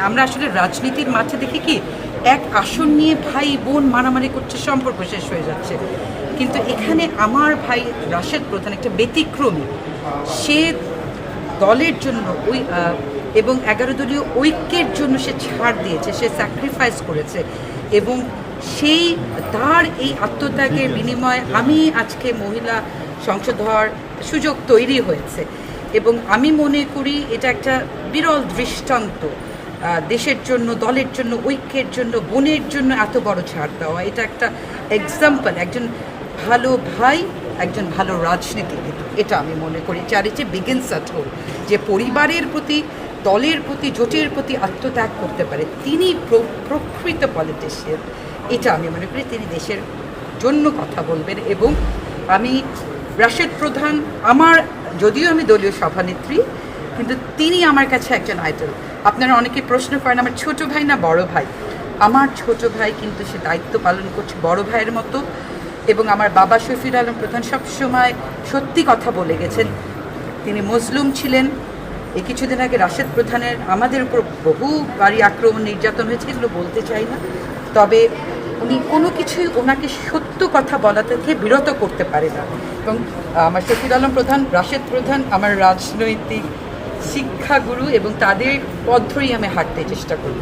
আমরা আসলে রাজনীতির মাঠে দেখি কি এক আসন নিয়ে ভাই বোন মারামারি করছে, সম্পর্ক শেষ হয়ে যাচ্ছে। কিন্তু এখানে আমার ভাই রাশেদ প্রধান একটা ব্যতিক্রমী। সে দলের জন্য এবং 11 দলীয় ঐক্যের জন্য সে ছাড় দিয়েছে, সে স্যাক্রিফাইস করেছে, এবং তার এই আত্মত্যাগের বিনিময়ে আমি আজকে মহিলা সংসদ হওয়ার সুযোগ তৈরি হয়েছে। এবং আমি মনে করি এটা একটা বিরল দৃষ্টান্ত, দেশের জন্য, দলের জন্য, ঐক্যের জন্য, বোনের জন্য এত বড় ছাড় দেওয়া। এটা একটা এক্সাম্পল, একজন ভালো ভাই, একজন ভালো রাজনীতিবিদ। এটা আমি মনে করি চ্যারিটি বিগিনস অ্যাট হোম। যে পরিবারের প্রতি, দলের প্রতি, জোটের প্রতি আত্মত্যাগ করতে পারে, তিনি প্রকৃত পলিটিশিয়ান। এটা আমি মনে করি তিনি দেশের জন্য কথা বলবেন। এবং আমি রাশেদ প্রধান, যদিও আমি দলীয় সভানেত্রী, কিন্তু তিনি আমার কাছে একজন আইডল। আপনারা অনেকে প্রশ্ন করেন আমার ছোট ভাই না বড় ভাই। আমার ছোট ভাই, কিন্তু সে দায়িত্ব পালন করছে বড় ভাইয়ের মতো। এবং আমার বাবা শফিউল আলম প্রধান সবসময় সত্যি কথা বলে গেছেন। তিনি মজলুম ছিলেন। এই কিছুদিন আগে রাশেদ প্রধানের আমাদের উপর বহুবারই আক্রমণ, নির্যাতন হয়েছে, এগুলো বলতে চাই না। তবে উনি কোনো কিছুই ওনাকে সত্য কথা বলা থেকে বিরত করতে পারে না। এবং আমার শফিউল আলম প্রধান, রাশেদ প্রধান আমার রাজনৈতিক শিক্ষাগুরু, এবং তাদের পথ ধরেই আমি হাঁটতে চেষ্টা করব।